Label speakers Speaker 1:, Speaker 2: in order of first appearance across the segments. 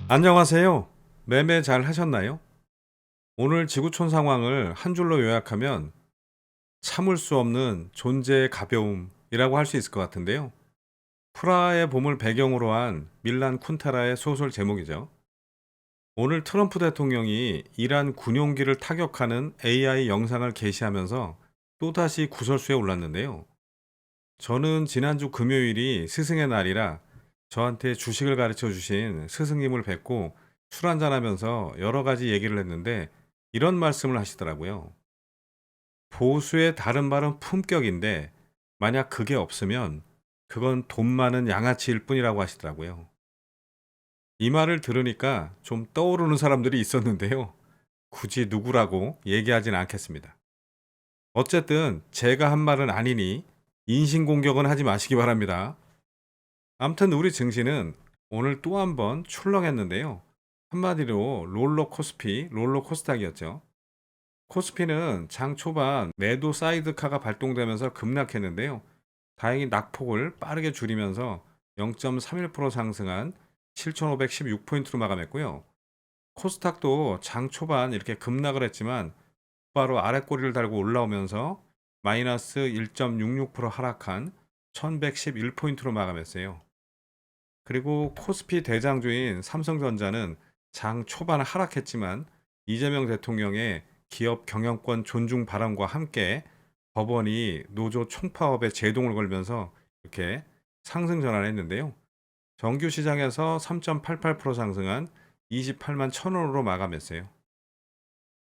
Speaker 1: 안녕하세요. 매매 잘 하셨나요? 오늘 지구촌 상황을 한 줄로 요약하면 참을 수 없는 존재의 가벼움이라고 할 수 있을 것 같은데요. 프라하의 봄을 배경으로 한 밀란 쿤타라의 소설 제목이죠. 오늘 트럼프 대통령이 이란 군용기를 타격하는 AI 영상을 게시하면서 또다시 구설수에 올랐는데요. 저는 지난주 금요일이 스승의 날이라 저한테 주식을 가르쳐 주신 스승님을 뵙고 술 한잔하면서 여러 가지 얘기를 했는데 이런 말씀을 하시더라고요. 보수의 다른 말은 품격인데 만약 그게 없으면 그건 돈 많은 양아치일 뿐이라고 하시더라고요. 이 말을 들으니까 좀 떠오르는 사람들이 있었는데요. 굳이 누구라고 얘기하진 않겠습니다. 어쨌든 제가 한 말은 아니니 인신공격은 하지 마시기 바랍니다. 아무튼 우리 증시는 오늘 또 한 번 출렁했는데요. 한마디로 롤러코스닥이었죠. 코스피는 장 초반 매도 사이드카가 발동되면서 급락했는데요. 다행히 낙폭을 빠르게 줄이면서 0.31% 상승한 7,516포인트로 마감했고요. 코스닥도 장 초반 이렇게 급락을 했지만 바로 아래 꼬리를 달고 올라오면서 마이너스 1.66% 하락한 1111포인트로 마감했어요. 그리고 코스피 대장주인 삼성전자는 장 초반 하락했지만 이재명 대통령의 기업 경영권 존중 발언과 함께 법원이 노조 총파업에 제동을 걸면서 이렇게 상승 전환했는데요. 정규 시장에서 3.88% 상승한 28만 1,000원으로 마감했어요.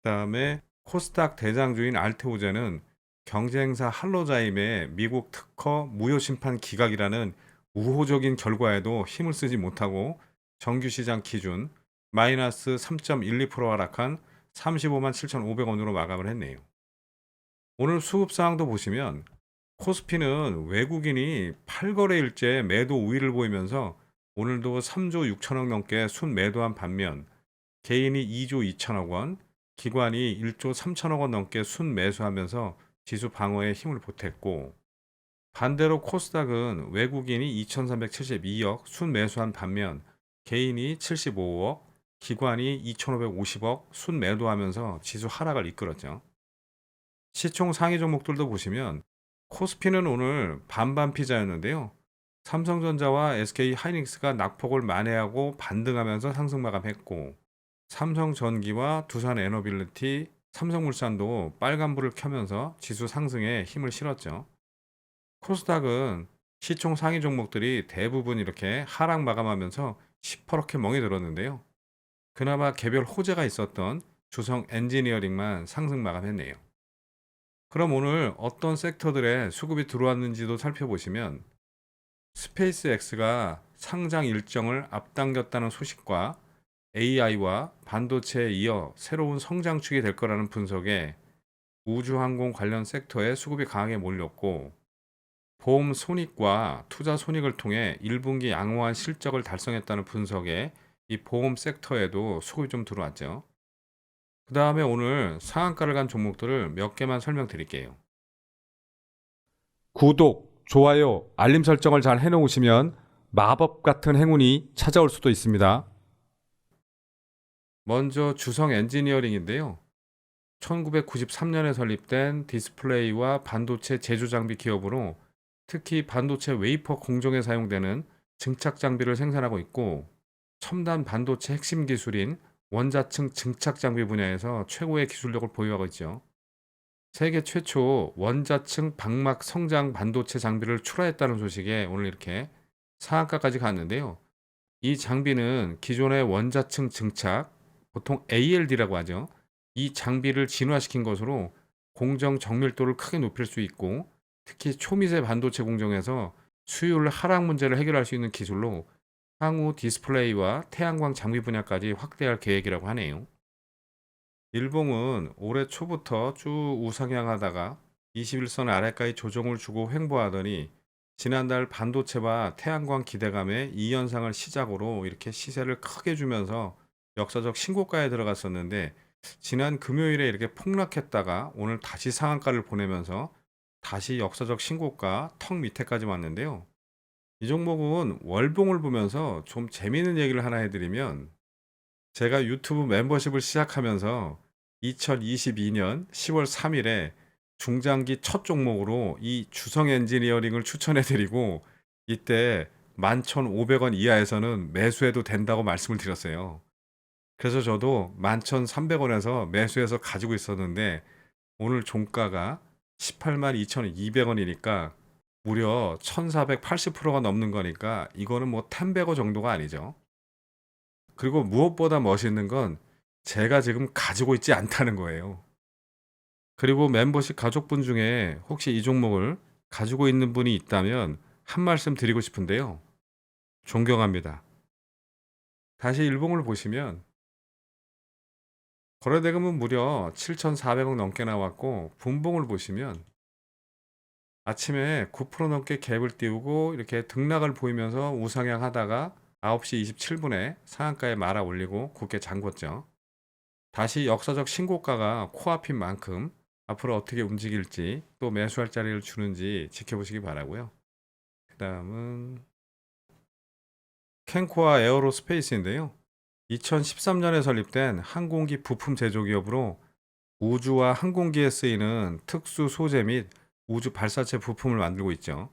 Speaker 1: 그다음에 코스닥 대장주인 알테오제는 경쟁사 할로자임의 미국 특허 무효 심판 기각이라는 우호적인 결과에도 힘을 쓰지 못하고 정규 시장 기준 마이너스 3.12% 하락한 35만 7,500원으로 마감을 했네요. 오늘 수급 상황도 보시면 코스피는 외국인이 8거래일째 매도 우위를 보이면서 오늘도 3조 6천억 넘게 순 매도한 반면 개인이 2조 2천억 원, 기관이 1조 3천억 원 넘게 순 매수하면서 지수 방어에 힘을 보탰고 반대로 코스닥은 외국인이 2,372억 순 매수한 반면 개인이 75억, 기관이 2,550억 순 매도하면서 지수 하락을 이끌었죠. 시총 상위 종목들도 보시면 코스피는 오늘 반반 피자였는데요. 삼성전자와 SK 하이닉스가 낙폭을 만회하고 반등하면서 상승 마감했고 삼성전기와 두산에너빌리티, 삼성물산도 빨간불을 켜면서 지수 상승에 힘을 실었죠. 코스닥은 시총 상위 종목들이 대부분 이렇게 하락 마감하면서 시퍼렇게 멍이 들었는데요. 그나마 개별 호재가 있었던 주성 엔지니어링만 상승 마감했네요. 그럼 오늘 어떤 섹터들의 수급이 들어왔는지도 살펴보시면 스페이스X가 상장 일정을 앞당겼다는 소식과 AI와 반도체에 이어 새로운 성장축이 될 거라는 분석에 우주항공 관련 섹터에 수급이 강하게 몰렸고 보험 손익과 투자 손익을 통해 1분기 양호한 실적을 달성했다는 분석에 이 보험 섹터에도 수급이 좀 들어왔죠. 그 다음에 오늘 상한가를 간 종목들을 몇 개만 설명드릴게요. 구독, 좋아요, 알림 설정을 잘 해놓으시면 마법 같은 행운이 찾아올 수도 있습니다. 먼저 주성 엔지니어링인데요. 1993년에 설립된 디스플레이와 반도체 제조 장비 기업으로 특히 반도체 웨이퍼 공정에 사용되는 증착 장비를 생산하고 있고 첨단 반도체 핵심 기술인 원자층 증착 장비 분야에서 최고의 기술력을 보유하고 있죠. 세계 최초 원자층 방막 성장 반도체 장비를 출하했다는 소식에 오늘 이렇게 상한가까지 갔는데요. 이 장비는 기존의 원자층 증착, 보통 ALD라고 하죠. 이 장비를 진화시킨 것으로 공정 정밀도를 크게 높일 수 있고 특히 초미세 반도체 공정에서 수율 하락 문제를 해결할 수 있는 기술로 향후 디스플레이와 태양광 장비 분야까지 확대할 계획이라고 하네요. 일봉은 올해 초부터 쭉 우상향하다가 21선 아래까지 조정을 주고 횡보하더니 지난달 반도체와 태양광 기대감에 이 현상을 시작으로 이렇게 시세를 크게 주면서 역사적 신고가에 들어갔었는데 지난 금요일에 이렇게 폭락했다가 오늘 다시 상한가를 보내면서 다시 역사적 신고가 턱 밑에까지 왔는데요. 이 종목은 월봉을 보면서 좀 재미있는 얘기를 하나 해드리면 제가 유튜브 멤버십을 시작하면서 2022년 10월 3일에 중장기 첫 종목으로 이 주성 엔지니어링을 추천해 드리고 이때 11,500원 이하에서는 매수해도 된다고 말씀을 드렸어요. 그래서 저도 11,300원에서 매수해서 가지고 있었는데 오늘 종가가 182,200원이니까 무려 1,480%가 넘는 거니까 이거는 뭐 템베거 정도가 아니죠. 그리고 무엇보다 멋있는 건 제가 지금 가지고 있지 않다는 거예요. 그리고 멤버십 가족분 중에 혹시 이 종목을 가지고 있는 분이 있다면 한 말씀 드리고 싶은데요. 존경합니다. 다시 일봉을 보시면 거래대금은 무려 7,400억 넘게 나왔고 분봉을 보시면 아침에 9% 넘게 갭을 띄우고 이렇게 등락을 보이면서 우상향 하다가 9시 27분에 상한가에 말아 올리고 굳게 잠궜죠. 다시 역사적 신고가가 코앞인 만큼 앞으로 어떻게 움직일지 또 매수할 자리를 주는지 지켜보시기 바라고요. 그 다음은 캔코아 에어로스페이스인데요. 2013년에 설립된 항공기 부품 제조 기업으로 우주와 항공기에 쓰이는 특수 소재 및 우주 발사체 부품을 만들고 있죠.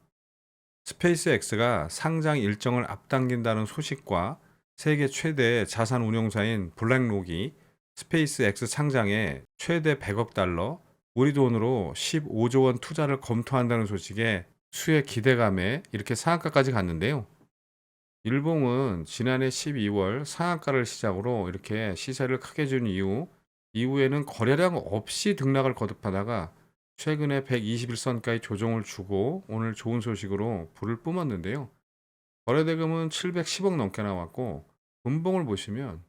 Speaker 1: 스페이스X가 상장 일정을 앞당긴다는 소식과 세계 최대 자산 운용사인 블랙록이 스페이스X 상장에 최대 100억 달러, 우리 돈으로 15조 원 투자를 검토한다는 소식에 수의 기대감에 이렇게 상한가까지 갔는데요. 일봉은 지난해 12월 상한가를 시작으로 이렇게 시세를 크게 준 이후에는 거래량 없이 등락을 거듭하다가 최근에 121선까지 조정을 주고 오늘 좋은 소식으로 불을 뿜었는데요. 거래대금은 710억 넘게 나왔고 분봉을 보시면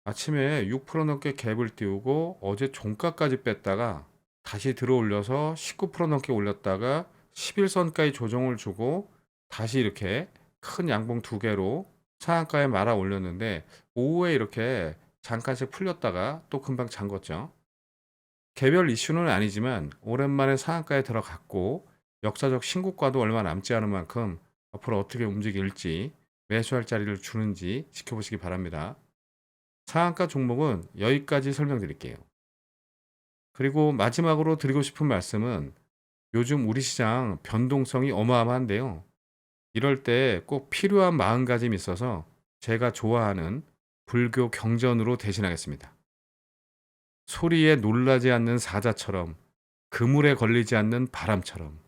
Speaker 1: 아침에 6% 넘게 갭을 띄우고 어제 종가까지 뺐다가 다시 들어올려서 19% 넘게 올렸다가 11선까지 조정을 주고 다시 이렇게 큰 양봉 두 개로 상한가에 말아 올렸는데 오후에 이렇게 잠깐씩 풀렸다가 또 금방 잠궜죠. 개별 이슈는 아니지만 오랜만에 상한가에 들어갔고 역사적 신고가도 얼마 남지 않은 만큼 앞으로 어떻게 움직일지 매수할 자리를 주는지 지켜보시기 바랍니다. 상한가 종목은 여기까지 설명드릴게요. 그리고 마지막으로 드리고 싶은 말씀은 요즘 우리 시장 변동성이 어마어마한데요. 이럴 때 꼭 필요한 마음가짐이 있어서 제가 좋아하는 불교 경전으로 대신하겠습니다. 소리에 놀라지 않는 사자처럼 그물에 걸리지 않는 바람처럼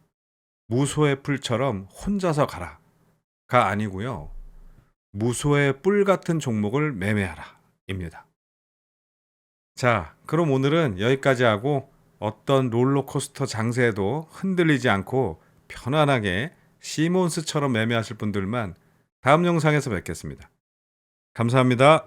Speaker 1: 무소의 풀처럼 혼자서 가라가 아니고요. 무소의 뿔 같은 종목을 매매하라 입니다. 자, 그럼 오늘은 여기까지 하고 어떤 롤러코스터 장세에도 흔들리지 않고 편안하게 시몬스처럼 매매하실 분들만 다음 영상에서 뵙겠습니다. 감사합니다.